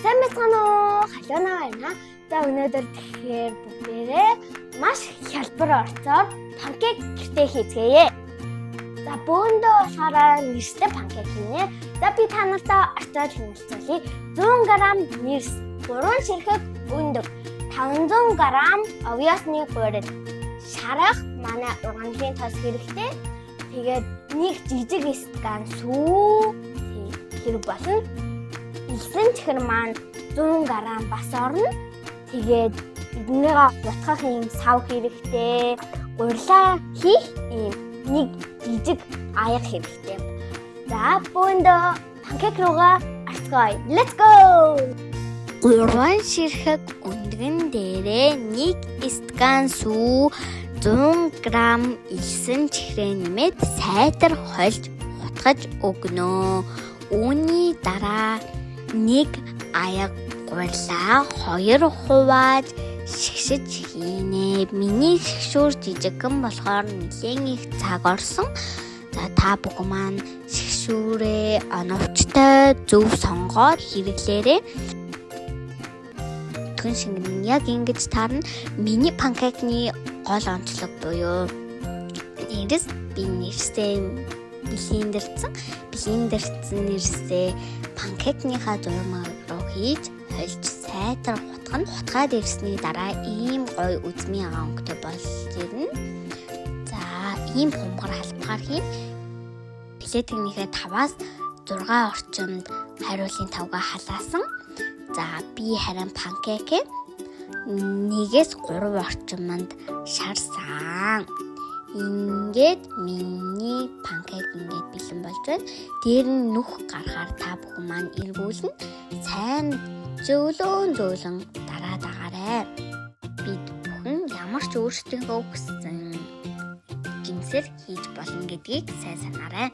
Сайн байна уу? Халиана байна. За өнөөдөр тэгэхээр бүгдээрээ маш хялбар орцоор панкейк гэртээ хийцгээе. За бөөндөө болохоор нэрстэй панкейк хийнэ. За би та нартай орцоор хэмэлцүүлье. 100 г нэрс, 3 ширхэг өндөг, 500 г овёсны гурил, шарах манай ургамлын тос хэрэгтэй. Тэгээд нэг жижиг стакан сүү хэрэг болно. Илсэн чихэр маань 100 г бас орно. Тэгээд эднийгээ утгах юм сав хэрэгтэй. Гурилаа хийх юм нэг жижиг аяг хэрэгтэй. За бөөндөө панкейк руугаа орцгоё. Let's go! 3 ширхэг өндгөн дээрээ 1 стакан сүү, 100 г илсэн чихрээ нэмээд сайтар хольж хутгаж өгнө. Үүний дараа нэг аяг гурилаа 2 хувааж шигшиж хийнэ. Миний шигшүүр жижигхэн болохоор нэлээд их цаг орсон. За та бүхэн маань шигшүүрээ оновчтой зөв сонгоод хэрэглээрэй. Түн шингэн яг ингэж таарна. Миний панкейкны гол онцлог буюу нэрс би нэрсээ блендерсэн нэрсээ панкейкныхаа зурмаг руу хийж хольж сайтар хутгана. Хутгаад ирсний дараа ийм гоё үзмийн өнгөтэй болж ирнэ. За ийм хумгар халбгаар хийн. Плетигнийхээ 5-аас 6 орчимд хариулын тавга халаасан. За би харин панкейкээ 1-ээс 3 орчимд шарсан. Ингээд миний панкейк ингээд бэлэн болж байна. Дээр нь нүх гарахаар та бүхэн маань эргүүлнэ. Сайн зөөлөн дараагаарай. Бид бүхэн ямар ч өөрсдийнхөө хүссэн жимсээр хийж болно гэдгийг сайн санаарай.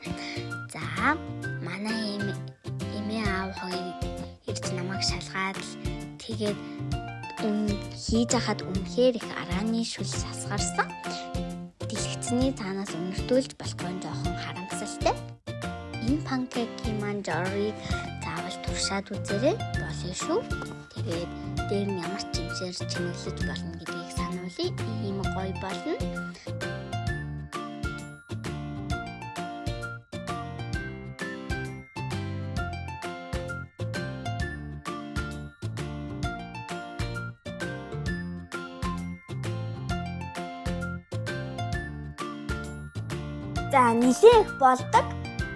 За манай эмээ аав хоёр ирж намайг шалгаад тэгээд хийж хахад үнэхээр их арааны шүл сасгарсан. Дэлгэцний цаанаас өнөртүүлж болохгүй жоохон харамсалтай. Энэ панкейкийн маань жорыг заавал туршаад үзээрэй. Болно шүү. Тэгээд дээр нь ямар ч жимсээр чимэглэж болно гэдгийг сануулъя. Ийм гоё болно. За нэлээд их болдог.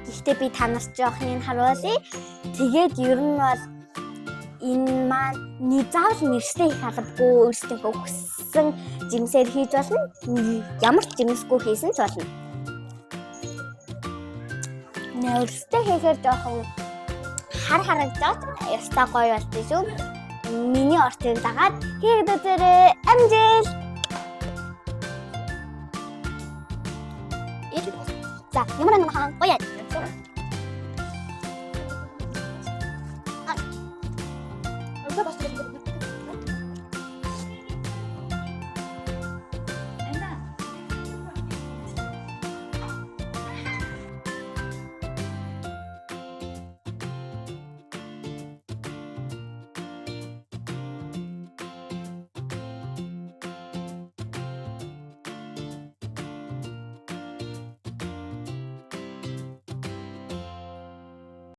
Гэхдээ би та нарт жоохныг харуулъя. Тэгээд ер нь бол энэ маань заавал нэрстэй их албагүй өөрсдийнхөө хүссэн жимсээр хийж болно. Ямар ч жимсгүй хийсэн ч болно. Нэрстэй хийхээр жоохон харагдаад ястаа гоё болтой шүү. Миний ортыг дагаад хийгээд үзээрэй. Амжилт. 자, ямар нэг хаан гоё яа. Орой бас